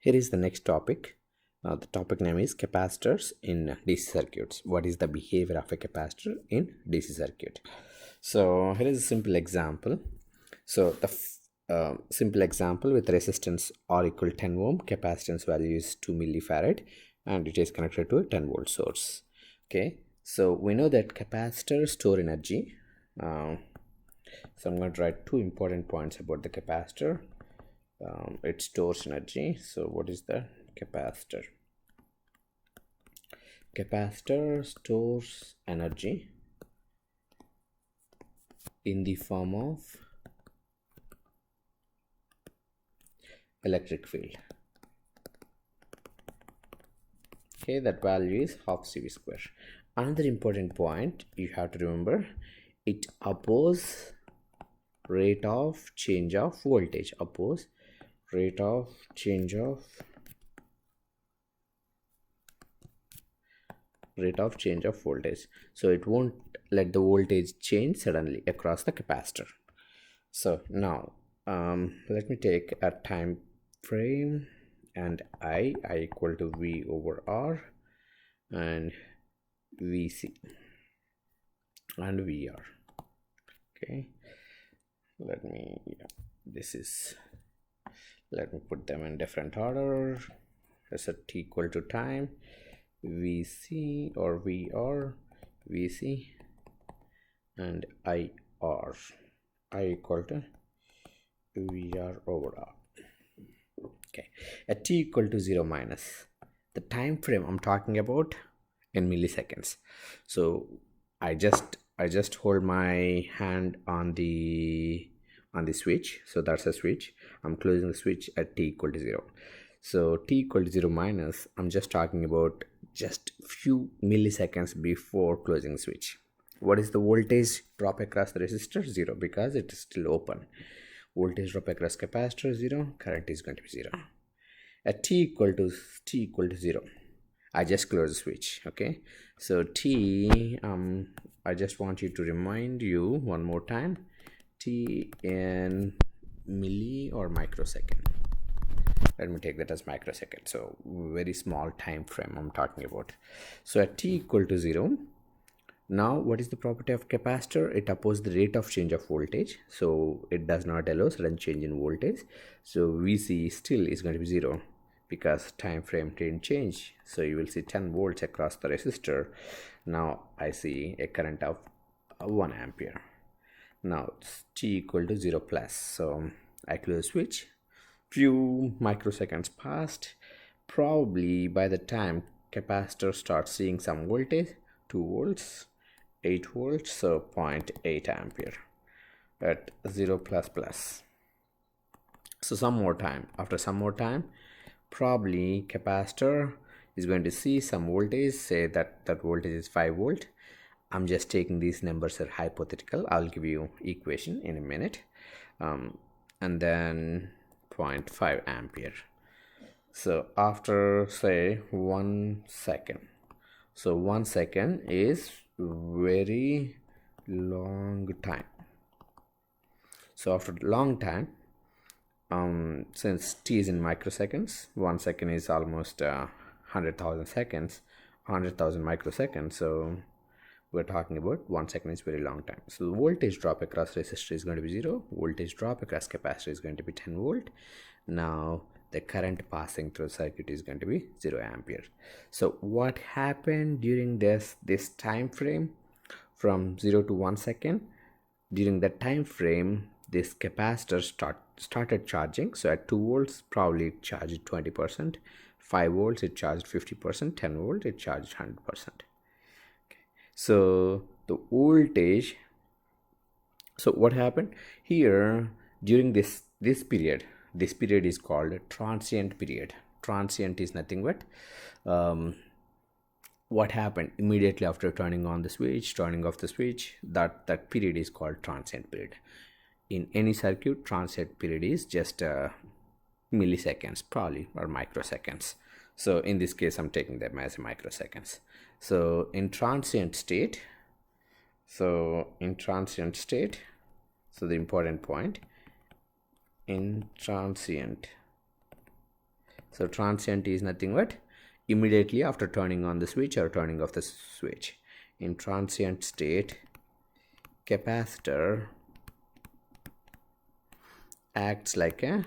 Here is the next topic. The topic name is capacitors in DC circuits. What is the behavior of a capacitor in DC circuit? So here is a simple example. So the simple example with resistance R equal 10 ohm, capacitance value is 2 millifarad, and it is connected to a 10 volt source. Okay, so we know that capacitors store energy. So I'm going to write two important points about the capacitor. It stores energy. So what is the capacitor? Capacitor stores energy in the form of electric field. Okay, that value is half CV square. Another important point you have to remember, it opposes rate of change of voltage. Oppose rate of change of voltage, so it won't let the voltage change suddenly across the capacitor. So now let me take a time frame, and I equal to V over R and VC and VR. Okay, let me put them in different order. Set T equal to time, VC or VR, VC, and IR. I equal to VR over R. Okay, at T equal to 0 minus, the time frame I'm talking about in milliseconds. So I just hold my hand on the switch. So that's a switch. I'm closing the switch at T equal to 0. So T equal to 0 minus, I'm just talking about just few milliseconds before closing the switch. What is the voltage drop across the resistor? 0, because it is still open. Voltage drop across capacitor 0, current is going to be 0. At T equal to 0, I just close the switch. Okay, so T, I just want you to remind you one more time, T in milli or microsecond. Let me take that as microsecond. So very small time frame I'm talking about. So at T equal to 0, now what is the property of capacitor? It opposes the rate of change of voltage, so it does not allow sudden change in voltage. So VC still is going to be 0 because time frame didn't change. So you will see 10 volts across the resistor. Now I see a current of 1 ampere. Now it's T equal to 0 plus, so I close switch. Few microseconds passed. Probably by the time capacitor starts seeing some voltage, 2 volts, 8 volts, so 0.8 ampere at 0 plus plus. So after some more time, probably capacitor is going to see some voltage. Say that voltage is 5 volt. I'm just taking these numbers are hypothetical. I'll give you equation in a minute. And then 0.5 ampere. So after say 1 second, so 1 second is very long time. So after long time, since T is in microseconds, 1 second is almost 100,000 seconds, 100,000 microseconds. So we're talking about 1 second is very long time. So the voltage drop across resistor is going to be 0. Voltage drop across capacitor is going to be 10 volt. Now the current passing through circuit is going to be 0 ampere. So what happened during this time frame from 0 to 1 second? During that time frame, this capacitor started charging. So at 2 volts, probably it charged 20%. 5 volts, it charged 50%. 10 volts, it charged 100%. So the voltage, so what happened here during this period? This period is called a transient period. Transient is nothing but what happened immediately after turning on the switch, turning off the switch. That period is called transient period. In any circuit, transient period is just milliseconds probably, or microseconds. So in this case, I'm taking them as microseconds. So in transient state, so the important point, in transient So transient is nothing but immediately after turning on the switch or turning off the switch. In transient state, capacitor acts like a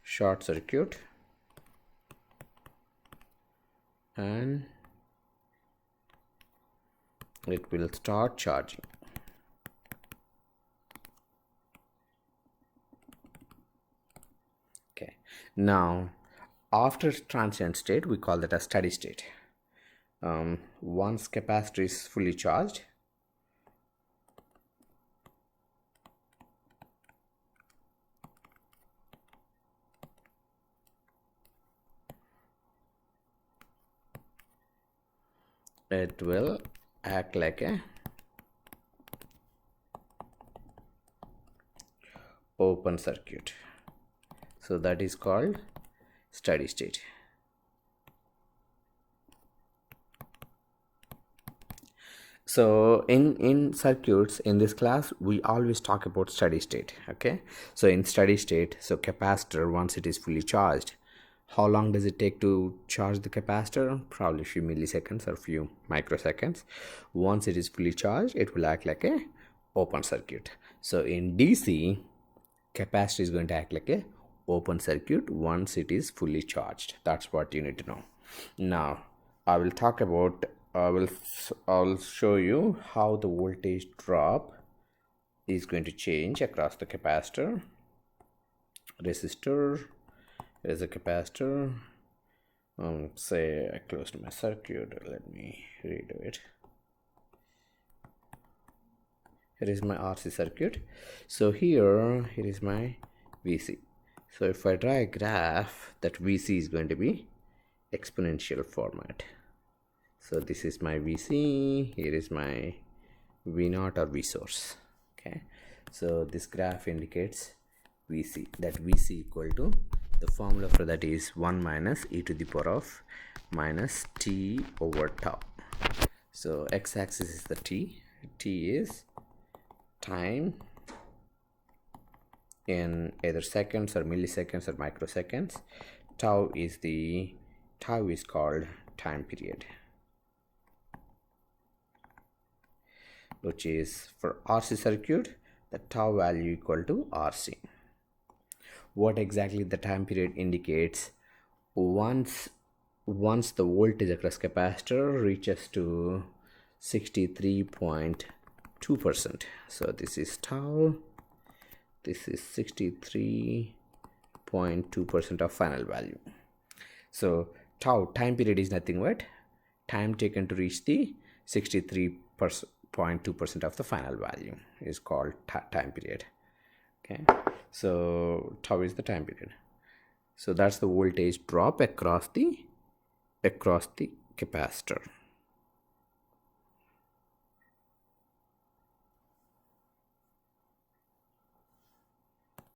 short circuit and it will start charging. Okay, now after transient state we call that a steady state. Once capacitor is fully charged, it will act like a open circuit. So that is called steady state. So in circuits in this class we always talk about steady state. Okay, so in steady state, so capacitor, once it is fully charged, how long does it take to charge the capacitor? Probably a few milliseconds or few microseconds. Once it is fully charged, it will act like a open circuit. So in DC, capacitor is going to act like a open circuit once it is fully charged. That's what you need to know. Now I will talk about I'll show you how the voltage drop is going to change across the capacitor, resistor. There's a capacitor. Say I closed my circuit. Let me redo it. Here is my RC circuit. So here is my VC. So if I draw a graph, that VC is going to be exponential format. So this is my VC, here is my V0 or V source. Okay, so this graph indicates VC, that VC equal to, the formula for that is 1 minus e to the power of minus t over tau. So x-axis is the t is time in either seconds or milliseconds or microseconds. Tau is called time period, which is for RC circuit, the tau value equal to RC. What exactly the time period indicates? Once the voltage across capacitor reaches to 63.2%. So this is tau, this is 63.2% of final value. So tau, time period, is nothing but time taken to reach the 63.2% of the final value is called time period. Okay, so tau is the time period. So that's the voltage drop across the capacitor.